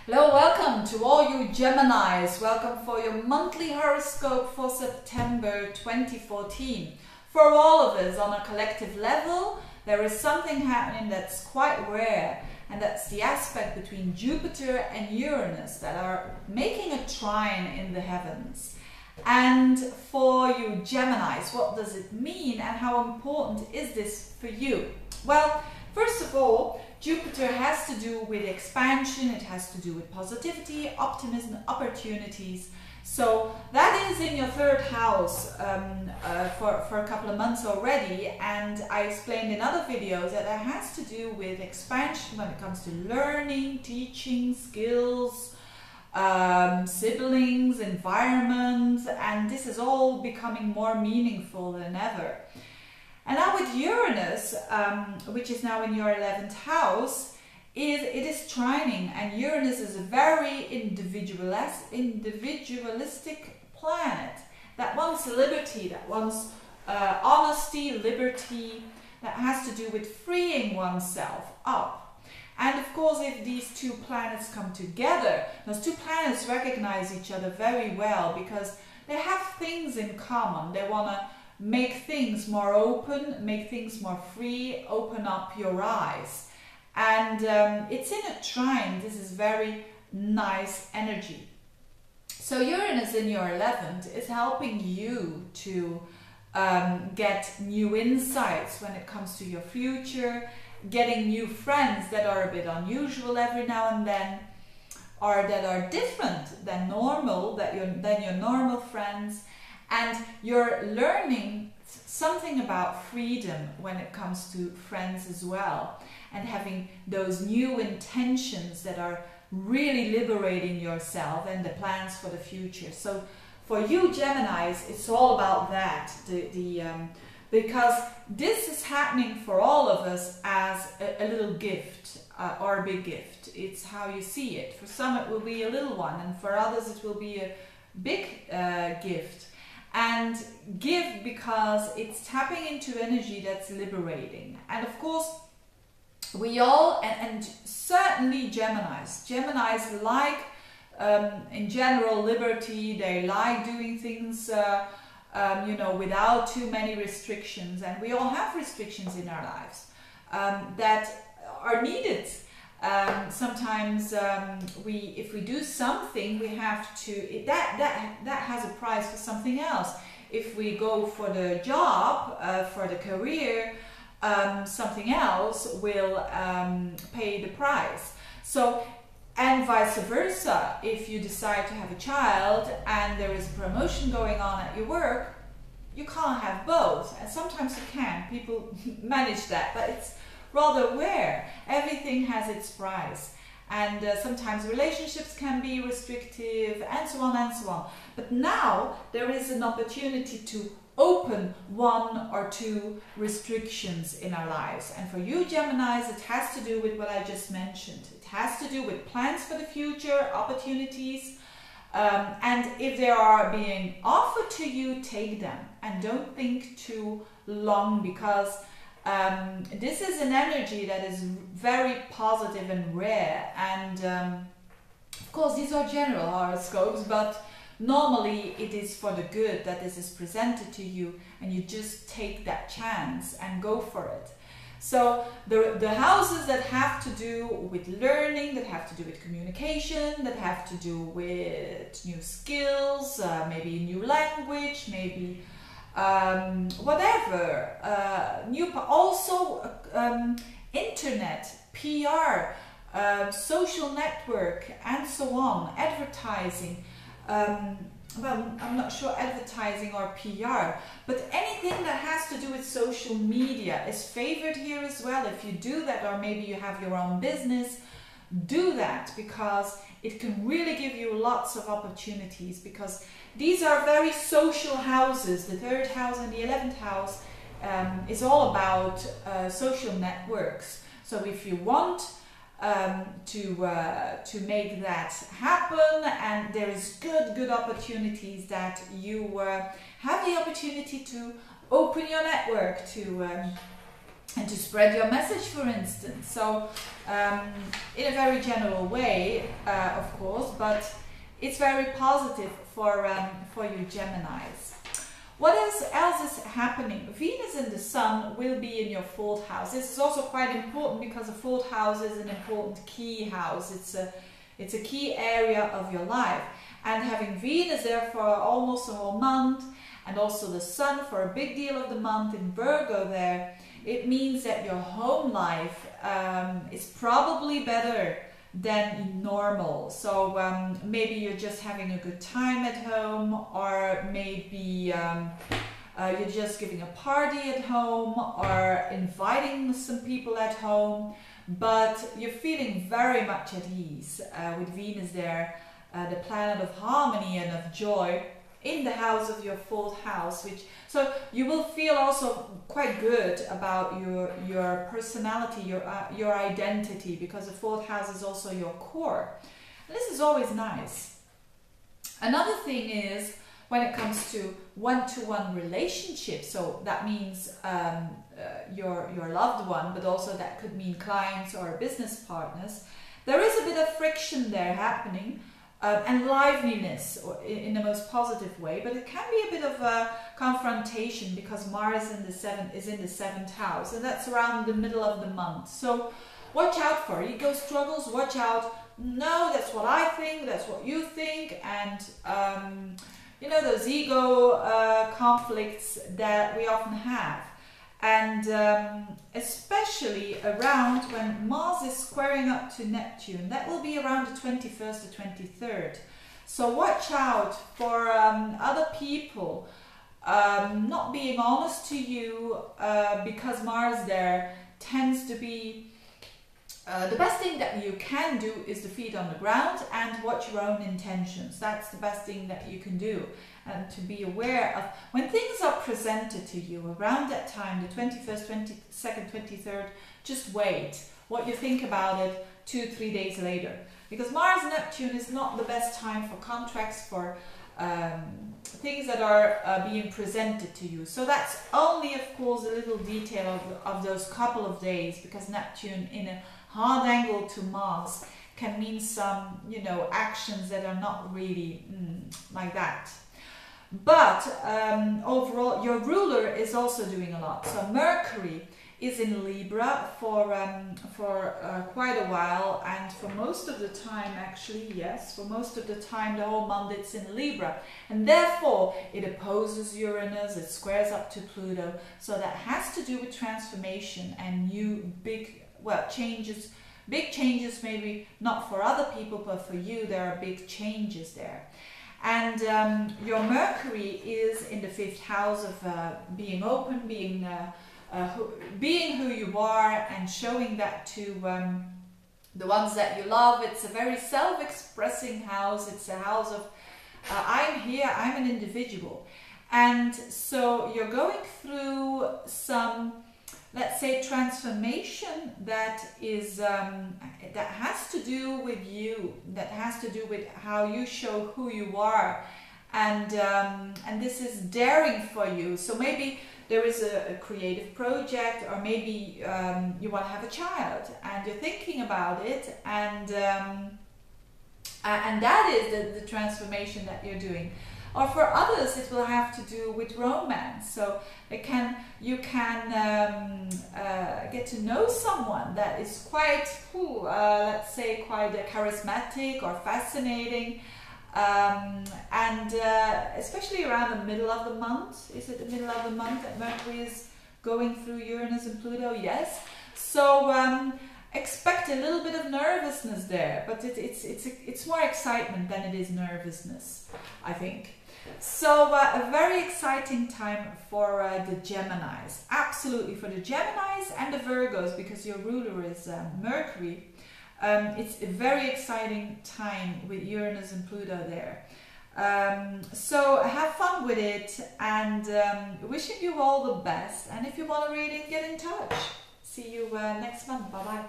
Hello, welcome to all you Geminis. Welcome for your monthly horoscope for September 2014. For all of us on a collective level, there is something happening that's quite rare, and that's the aspect between Jupiter and Uranus that are making a trine in the heavens. And for you Geminis, what does it mean and how important is this for you? Well, first of all, Jupiter has to do with expansion, it has to do with positivity, optimism, opportunities. So that is in your third house for a couple of months already, and I explained in other videos that that has to do with expansion when it comes to learning, teaching, skills, siblings, environment, and this is all becoming more meaningful than ever. And now with Uranus, which is now in your 11th house, it is trining, and Uranus is a very individualistic planet that wants liberty, that wants honesty, liberty, that has to do with freeing oneself up. And of course, if these two planets come together, those two planets recognize each other very well because they have things in common. They want to make things more open, make things more free, open up your eyes. And it's in a trine. This is very nice energy. So Uranus in your 11th is helping you to get new insights when it comes to your future, getting new friends that are a bit unusual every now and then, or that are different than normal, than your normal friends. And you're learning something about freedom when it comes to friends as well, and having those new intentions that are really liberating yourself and the plans for the future. So for you Geminis, it's all about that, because this is happening for all of us as a little gift or a big gift. It's how you see it. For some it will be a little one, and for others it will be a big gift. And give because it's tapping into energy that's liberating. And of course, we all, and certainly Geminis like, in general, liberty. They like doing things, you know, without too many restrictions. And we all have restrictions in our lives that are needed. Sometimes if we do something, we have to, that has a price for something else. If we go for the job, for the career, something else will pay the price. So, and vice versa, if you decide to have a child and there is a promotion going on at your work, you can't have both. And sometimes you can, people manage that, but it's rather rare. Everything has its price, and sometimes relationships can be restrictive, and so on and so on. But now there is an opportunity to open one or two restrictions in our lives. And for you Geminis, it has to do with what I just mentioned. It has to do with plans for the future, opportunities, and if they are being offered to you, take them and don't think too long, because this is an energy that is very positive and rare. And of course, these are general horoscopes, but normally it is for the good that this is presented to you, and you just take that chance and go for it. So the houses that have to do with learning, that have to do with communication, that have to do with new skills, maybe a new language, maybe whatever, also internet, PR, social network, and so on, advertising. Well, I'm not sure advertising or PR, but anything that has to do with social media is favored here as well. If you do that, or maybe you have your own business, do that, because it can really give you lots of opportunities, because these are very social houses. The third house and the 11th house is all about social networks. So if you want to make that happen, and there is good opportunities that you have the opportunity to open your network, to and to spread your message, for instance. So in a very general way, of course, but it's very positive for you Geminis. What else is happening? Venus and the Sun will be in your 4th house. This is also quite important because the 4th house is an important key house. It's a key area of your life. And having Venus there for almost a whole month, and also the Sun for a big deal of the month in Virgo there, it means that your home life is probably better than normal. So maybe you're just having a good time at home, or maybe you're just giving a party at home, or inviting some people at home, but you're feeling very much at ease with Venus there, the planet of harmony and of joy, in the house of your 4th house, so you will feel also quite good about your personality, your identity, because the 4th house is also your core. And this is always nice. Another thing is when it comes to one-to-one relationships, so that means your loved one, but also that could mean clients or business partners, there is a bit of friction there happening. And liveliness, or in the most positive way, but it can be a bit of a confrontation because Mars is in the 7th house, and that's around the middle of the month. So watch out for ego struggles, watch out, no, that's what I think, that's what you think, and you know, those ego conflicts that we often have. And especially around when Mars is squaring up to Neptune, that will be around the 21st to 23rd. So watch out for other people not being honest to you, because Mars there tends to be the best thing that you can do is the feet on the ground and watch your own intentions. That's the best thing that you can do. And to be aware of when things are presented to you around that time, the 21st, 22nd, 23rd, just wait what you think about it 2-3 days later. Because Mars and Neptune is not the best time for contracts, for things that are being presented to you. So that's only, of course, a little detail of those couple of days, because Neptune in a hard angle to Mars can mean some, you know, actions that are not really like that. But overall, your ruler is also doing a lot. So Mercury is in Libra for quite a while, and for most of the time, actually, yes, for most of the time, the whole month it's in Libra, and therefore it opposes Uranus, it squares up to Pluto. So that has to do with transformation and new big changes. Big changes, maybe not for other people, but for you, there are big changes there. And your Mercury is in the 5th house of being open, being who you are, and showing that to the ones that you love. It's a very self-expressing house. It's a house of I'm here, I'm an individual. And so you're going through some, let's say, transformation that is that has to do with you, that has to do with how you show who you are, and this is daring for you. So maybe there is a creative project, or maybe you want to have a child and you're thinking about it, and that is the transformation that you're doing. Or for others, it will have to do with romance. So you can get to know someone that is quite, let's say, quite charismatic or fascinating, and especially around the middle of the month. Is it the middle of the month that Mercury is going through Uranus and Pluto? Yes. So expect a little bit of nervousness there, but it's more excitement than it is nervousness, I think. So a very exciting time for the Geminis, absolutely, for the Geminis and the Virgos, because your ruler is Mercury. It's a very exciting time with Uranus and Pluto there. So have fun with it, and wishing you all the best. And if you want a reading, get in touch. See you next month. Bye bye.